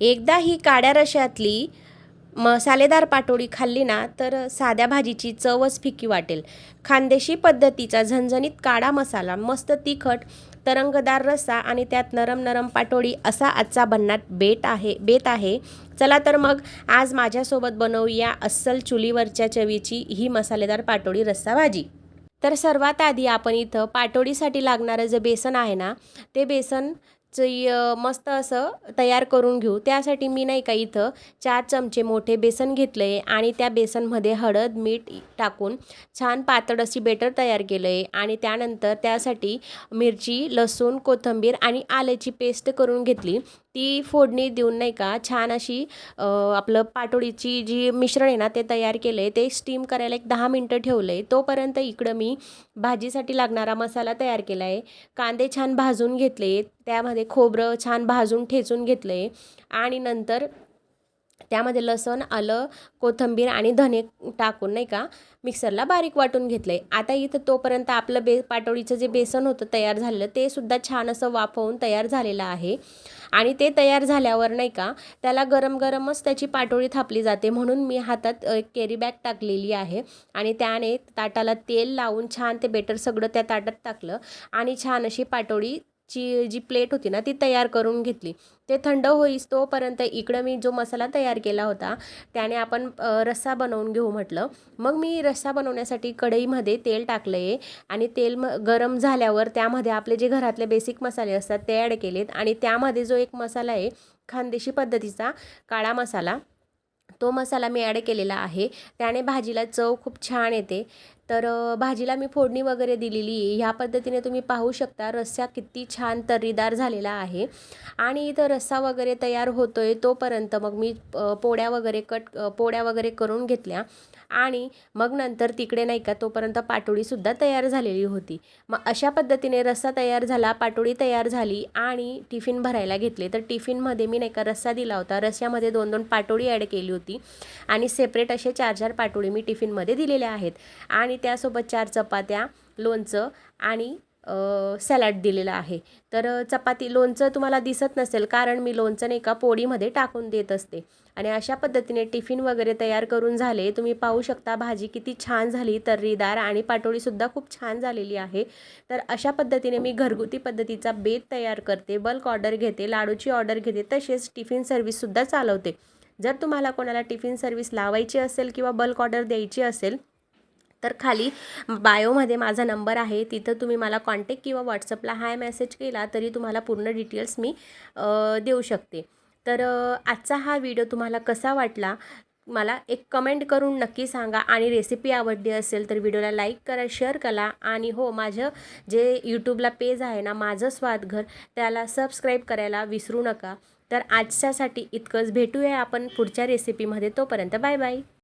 एकदा ही काळ्या रश्श्यातली मसालेदार पाटोडी खाल्ली ना तर साध्या भाजीची चवच फिकी वाटेल. खानदेशी पद्धतीचा झणझणीत काळा मसाला, मस्त तिखट, तरंगदार रस्सा आणि त्यात नरम नरम पाटोडी असा आजचा भन्नाट बेत आहे. चला तर मग आज माझ्यासोबत बनवूया अस्सल चुलीवरच्या चवीची ही मसालेदार पाटोडी रस्सा भाजी. तर सर्वात आधी आपण इथं पाटोडीसाठी लागणारं जे बेसन आहे ना, ते बेसन मस्त असं तयार करून घेऊ. त्यासाठी मी नाही का इथं 4 चमचे मोठे बेसन घेतलं आहे आणि त्या बेसनमध्ये हळद, मीठ टाकून छान पातळ अशी बेटर तयार केलं आहे. आणि त्यानंतर त्यासाठी मिरची, लसूण, कोथिंबीर आणि आल्याची पेस्ट करून घेतली. ती फोडणी देऊन नाही का छान अशी आपलं पाटोडीची जी मिश्रण आहे ना ते तयार केलं आहे. ते स्टीम करायला एक 10 मिनटं ठेवलं आहे. तोपर्यंत इकडं मी भाजीसाठी लागणारा मसाला तयार केला आहे. कांदे छान भाजून घेतले, त्यामध्ये खोबरं छान भाजून ठेचून घेतलं आहे आणि नंतर त्यामध्ये लसूण, आलं, कोथिंबीर आणि धने टाकून नाही का मिक्सरला बारीक वाटून घेतलं आहे. आता इथं तोपर्यंत आपलं पाटोडीचं जे बेसन होतं तयार झालेलं ते सुद्धा छान असं वाफवून तयार झालेलं आहे. आणि ते तयार झाल्यावर नाही का त्याला गरम गरमच त्याची पाटोळी थापली जाते, म्हणून मी हातात एक कॅरी बॅग टाकलेली आहे आणि त्याने ताटाला तेल लावून छान ते बेटर सगळं त्या ताटात टाकलं आणि छान अशी पाटोळीची जी प्लेट होती ना ती तयार करून घेतली. ते थंड होईस तोपर्यंत इकडं मी जो मसाला तयार केला होता त्याने आपण रस्सा बनवून घेऊ म्हटलं. मग मी रस्सा बनवण्यासाठी कढईमध्ये तेल टाकलं आहे आणि तेल गरम झाल्यावर त्यामध्ये आपले जे घरातले बेसिक मसाले असतात ते ॲड केलेत आणि त्यामध्ये जो एक मसाला आहे खानदेशी पद्धतीचा काळा मसाला, तो मसाला मी ॲड केलेला आहे. त्याने भाजीला चव खूप छान येते. तर भाजीला मी फोडणी वगैरे दिलेली आहे. ह्या पद्धतीने तुम्ही पाहू शकता रस्सा किती छान तर्रीदार झालेला आहे. आणि इथं रस्सा वगैरे तयार होतो आहे तोपर्यंत मग मी पोळ्या वगैरे करून घेतल्या आणि मग नंतर तिकडे नाही का तोपर्यंत पाटोळीसुद्धा तयार झालेली होती. मग अशा पद्धतीने रस्सा तयार झाला, पाटोळी तयार झाली आणि टिफिन भरायला घेतले. तर टिफिनमध्ये मी नाही का रस्सा दिला होता, रश्श्यामध्ये 2-2 पाटोळी ॲड केली होती आणि सेपरेट असे 4-4 पाटोळी मी टिफिनमध्ये दिलेल्या आहेत आणि त्यासोबत 4 चपात्या, लोणचं आणि सॅलड दिलेला आहे. तर चपाती लोणचं तुम्हाला दिसत नसेल कारण मी लोणचं नाही का पोळीमध्ये टाकून देत असते. आणि अशा पद्धतीने टिफिन वगैरे तयार करून झाले. तुम्ही पाहू शकता भाजी किती छान झाली, तर्रीदार आणि पाटोळीसुद्धा खूप छान झालेली आहे. तर अशा पद्धतीने मी घरगुती पद्धतीचा बेत तयार करते, बल्क ऑर्डर घेते, लाडूची ऑर्डर घेते, तसेच टिफिन सर्व्हिससुद्धा चालवते. जर तुम्हाला कोणाला टिफिन सर्व्हिस लावायची असेल किंवा बल्क ऑर्डर द्यायची असेल तर खाली बायोमध्ये माझा नंबर आहे, तिथं तुम्ही मला कॉन्टॅक्ट किंवा व्हॉट्सअपला हाय मेसेज केला तरी तुम्हाला पूर्ण डिटेल्स मी देऊ शकते. तर आजचा हा व्हिडिओ तुम्हाला कसा वाटला मला एक कमेंट करून नक्की सांगा आणि रेसिपी आवडली असेल तर व्हिडिओला लाईक करा, शेअर करा आणि हो माझं जे यूट्यूबला पेज आहे ना माझं स्वादघर, त्याला सबस्क्राईब करायला विसरू नका. तर आजच्यासाठी इतकंच. भेटूया आपण पुढच्या रेसिपीमध्ये. तोपर्यंत बाय बाय.